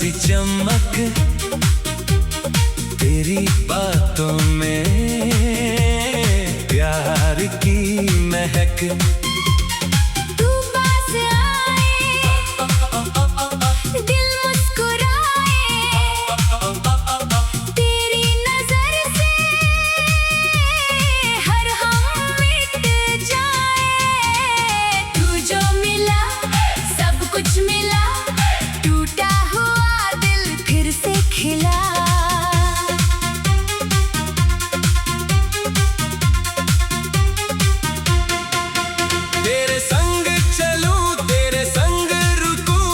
सी चमक तेरी बातों में, प्यार की महक। तू पास आए, दिल मुस्कुराए, तेरी नजर से हर हम मिट जाए। तू जो मिला सब कुछ मिला, टूटा हुआ दिल फिर से खिला। तेरे संग चलूं, तेरे संग रुकूं,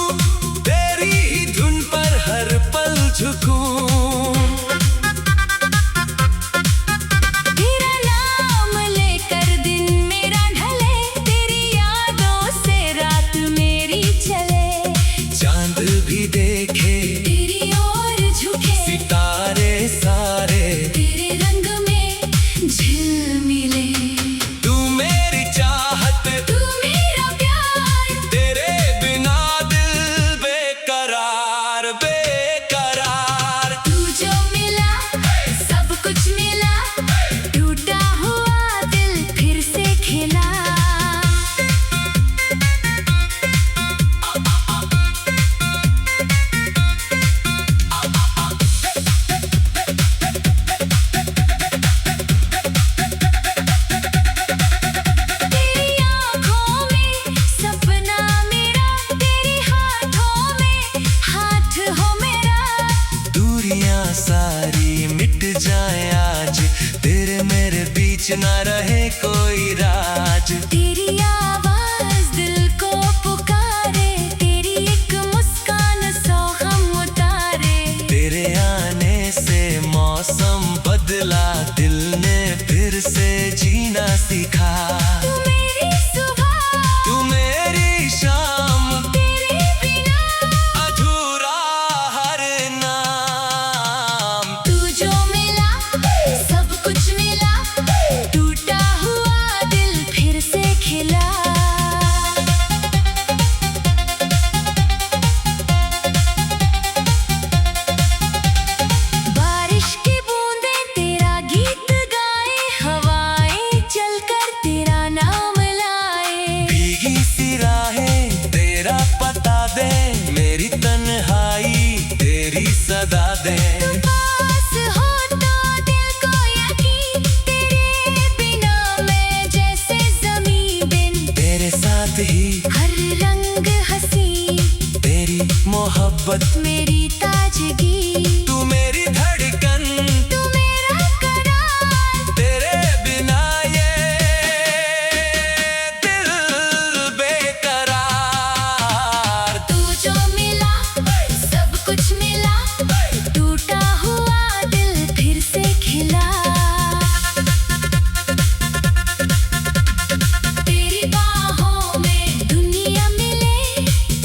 तेरी ही धुन पर हर पल झुकूं। तेरा नाम लेकर दिन मेरा ढले, तेरी यादों से रात मेरी चले। चांद भी देखे तेरी ओर झुके, सितारे सारे तेरे रंग में झिलमिले। तू मेरी चाहत, तू मेरा प्यार, तेरे बिना दिल बेकरार बेकरार। तू जो मिला सब कुछ मिला, टूटा हुआ दिल फिर से खिला। तेरी आँखों में सपना मेरा, तेरे हाथों में हाथ हो मेरा। दूरियां सारी मिट जाए आज, तेरे मेरे बीच ना रहे कोई राज। तेरी आवाज दिल को पुकारे, तेरी एक मुस्कान सौ हम उतारे। तेरे आने से मौसम बदला, दिल ने फिर से जीना सीखा। तू मेरी सुबह, तू मेरी शाम, तेरे बिना अधूरा हर नाम। तू जो मिला सब कुछ मिला, टूटा हुआ दिल फिर से खिला। बारिश की बूंदें तेरा गीत गाए, हवाएं चलकर तेरा नाम लाए। भीगी सी राहें तेरा पता दे, मेरी तन्हाई तेरी सदा दे। पास हो तो दिल को यकीन, तेरे बिना मैं जैसे ज़मीं बिन। तेरे साथ ही हर रंग हंसी, तेरी मोहब्बत, मेरी ताजगी। तू मेरी धड़कन, तू मेरा करार, तेरे बिना ये दिल बेकरार। तू जो मिला सब कुछ मिला, टूटा हुआ दिल फिर से खिला। तेरी बाहों में दुनिया मिले,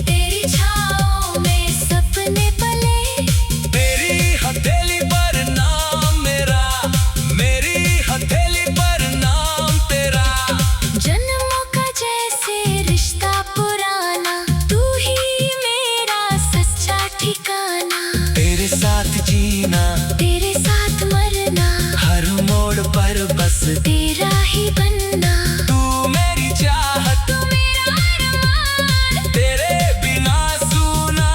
तेरी छाँव में सपने पले। मेरी हथेली पर नाम मेरा, मेरी हथेली पर नाम तेरा। जन्मों का जैसे रिश्ता पुराना, तू ही मेरा सच्चा ठिकाना। तेरे साथ जीना, तेरे साथ मरना, हर मोड़ पर बस तेरा ही बनना। तू मेरी चाहत, तू मेरा अरमान, तेरे बिना सूना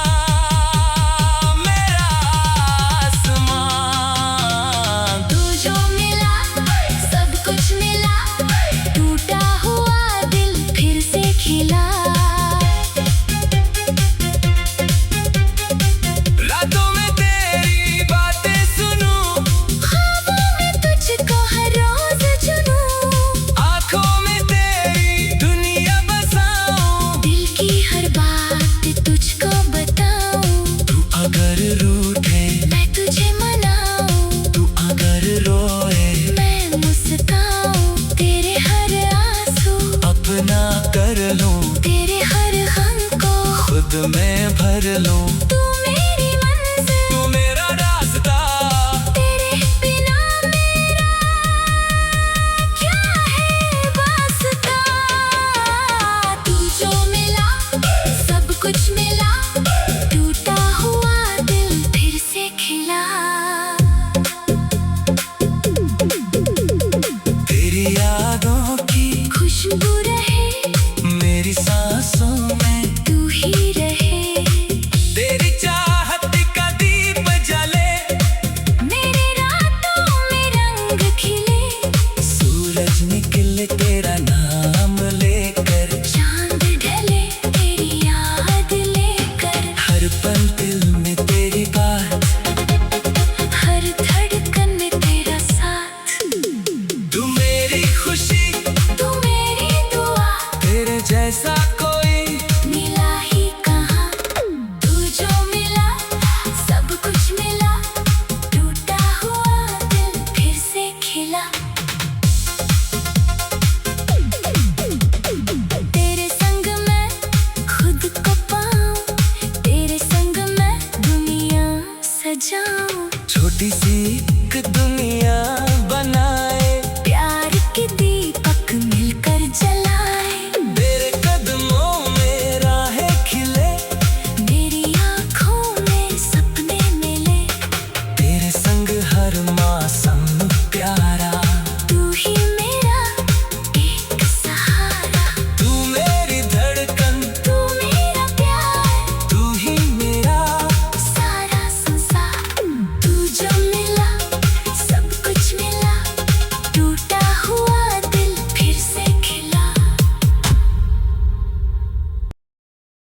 मेरा आसमान। तू जो मिला सब कुछ मिला, टूटा हुआ दिल फिर से खिला। रातों में तेरी बातें सुनूं, ख्वाबों में तुझको हर रोज चुनूं, आंखों में तेरी दुनिया बसाऊं। दिल की हर बात तुझको बताऊं। तू अगर रूठे, मैं तुझे मनाऊं, तू अगर रोए, मैं मुस्काऊं। तेरे हर आंसू अपना कर लूं, तेरे हर गम को खुद में भर लूं। तू मेरी मंजिल, तू मेरा रास्ता, तेरे बिना मेरा क्या है वास्ता। तू जो मिला सब कुछ मिला, टूटा हुआ जाऊं। छोटी सी एक दुनिया